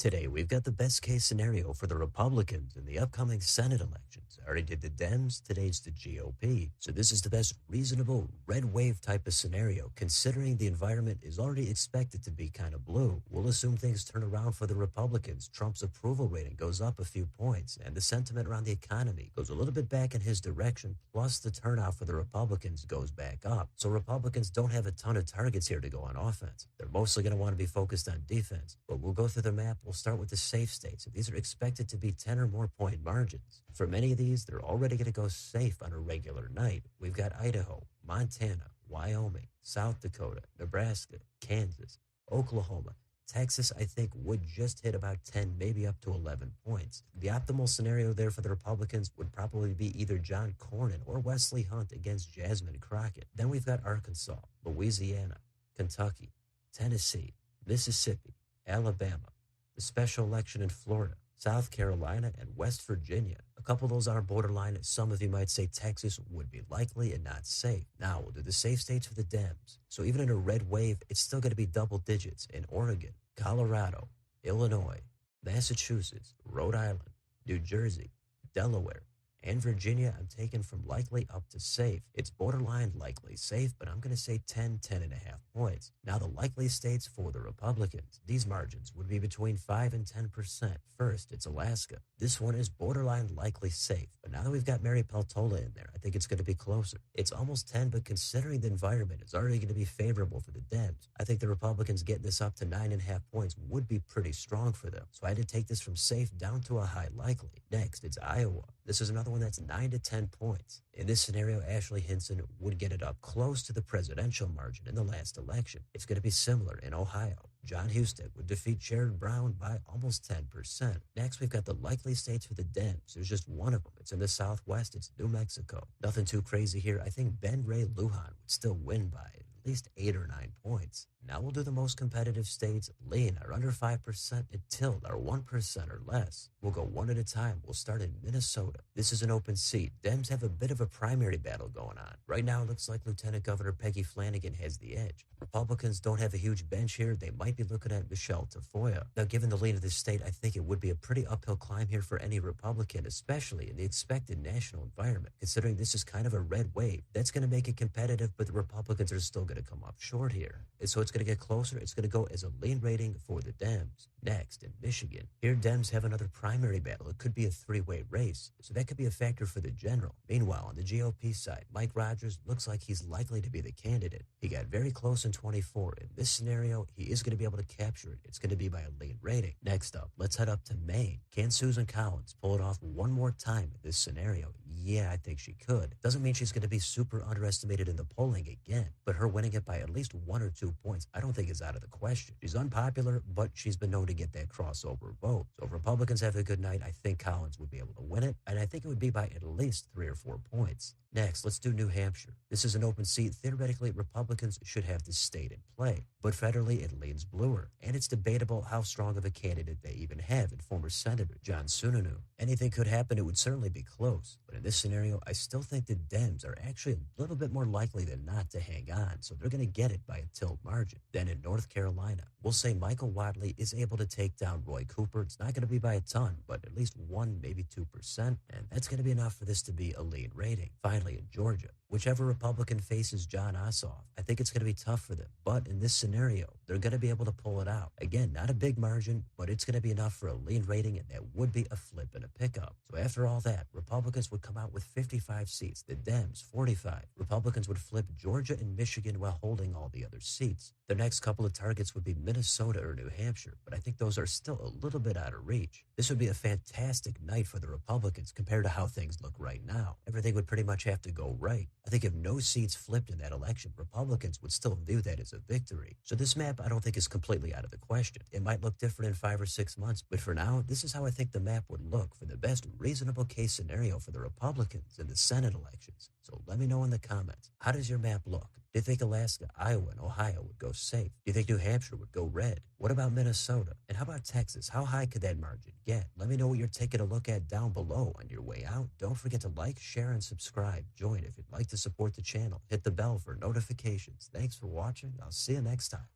Today, we've got the best case scenario for the Republicans in the upcoming Senate elections. I already did the Dems, today's the GOP. So this is the best reasonable red wave type of scenario, considering the environment is already expected to be kind of blue. We'll assume things turn around for the Republicans. Trump's approval rating goes up a few points, and the sentiment around the economy goes a little bit back in his direction, plus the turnout for the Republicans goes back up. So Republicans don't have a ton of targets here to go on offense. They're mostly going to want to be focused on defense, but we'll go through the map. We'll start with the safe states. These are expected to be 10 or more point margins. For many of these, they're already going to go safe on a regular night. We've got Idaho, Montana, Wyoming, South Dakota, Nebraska, Kansas, Oklahoma. Texas, I think, would just hit about 10, maybe up to 11 points. The optimal scenario there for the Republicans would probably be either John Cornyn or Wesley Hunt against Jasmine Crockett. Then we've got Arkansas, Louisiana, Kentucky, Tennessee, Mississippi, Alabama, the special election in Florida, South Carolina, and West Virginia. A couple of those are borderline. Some of you might say Texas would be likely and not safe. Now we'll do the safe states for the Dems. So even in a red wave, it's still going to be double digits in Oregon, Colorado, Illinois, Massachusetts, Rhode Island, New Jersey, Delaware, and Virginia. I'm taking from likely up to safe. It's borderline likely safe, but I'm going to say 10, 10 and a half points. Now the likely states for the Republicans, these margins would be between 5 and 10%. First, it's Alaska. This one is borderline likely safe, but now that we've got Mary Peltola in there, I think it's going to be closer. It's almost 10, but considering the environment is already going to be favorable for the Dems, I think the Republicans getting this up to 9.5 points would be pretty strong for them. So I had to take this from safe down to a high likely. Next, it's Iowa. This is another one that's 9 to 10 points. In this scenario, Ashley Hinson would get it up close to the presidential margin in the last election. It's going to be similar in Ohio. John Husted would defeat Sherrod Brown by almost 10%. Next, we've got the likely states for the Dems. There's just one of them. It's in the Southwest. It's New Mexico. Nothing too crazy here. I think Ben Ray Lujan would still win by at least 8 or 9 points. Now we'll do the most competitive states. Lean are under 5% and Tilt are 1% or less. We'll go one at a time. We'll start in Minnesota. This is an open seat. Dems have a bit of a primary battle going on. Right now, it looks like Lieutenant Governor Peggy Flanagan has the edge. Republicans don't have a huge bench here. They might be looking at Michelle Tafoya. Now, given the lead of this state, I think it would be a pretty uphill climb here for any Republican, especially in the expected national environment. Considering this is kind of a red wave, that's going to make it competitive, but the Republicans are still going to come up short here. And so it's going to get closer. It's going to go as a lean rating for the Dems. Next, in Michigan, here Dems have another primary battle. It could be a three-way race, so that could be a factor for the general. Meanwhile, on the GOP side, Mike Rogers looks like he's likely to be the candidate. He got very close in 24. In this scenario, he is going to be able to capture it. It's going to be by a lean rating. Next up, let's head up to Maine. Can Susan Collins pull it off one more time in this scenario? Yeah, I think she could. Doesn't mean she's going to be super underestimated in the polling again, but her winning it by at least 1 or 2 points, I don't think is out of the question. She's unpopular, but she's been known to get that crossover vote. So if Republicans have a good night, I think Collins would be able to win it, and I think it would be by at least 3 or 4 points. Next, let's do New Hampshire. This is an open seat. Theoretically, Republicans should have this state in play, but federally it leans bluer, and it's debatable how strong of a candidate they even have in former Senator John Sununu. Anything could happen. It would certainly be close, but in this scenario, I still think the Dems are actually a little bit more likely than not to hang on, so they're going to get it by a tilt margin. Then in North Carolina, we'll say Michael Wadley is able to take down Roy Cooper. It's not going to be by a ton, but at least 1, maybe 2%, and that's going to be enough for this to be a lead rating. Finally, in Georgia, whichever Republican faces John Ossoff, I think it's going to be tough for them. But in this scenario, they're going to be able to pull it out. Again, not a big margin, but it's going to be enough for a lean rating, and that would be a flip and a pickup. So after all that, Republicans would come out with 55 seats, the Dems 45. Republicans would flip Georgia and Michigan while holding all the other seats. The next couple of targets would be Minnesota or New Hampshire, but I think those are still a little bit out of reach. This would be a fantastic night for the Republicans compared to how things look right now. Everything would pretty much have to go right. I think if no seats flipped in that election, Republicans would still view that as a victory. So this map, I don't think is completely out of the question. It might look different in 5 or 6 months, but for now, this is how I think the map would look for the best reasonable case scenario for the Republicans in the Senate elections. So let me know in the comments. How does your map look? Do you think Alaska, Iowa, and Ohio would go safe? Do you think New Hampshire would go red? What about Minnesota? And how about Texas? How high could that margin get? Let me know what you're taking a look at down below on your way out. Don't forget to like, share, and subscribe. Join if you'd like to support the channel. Hit the bell for notifications. Thanks for watching. I'll see you next time.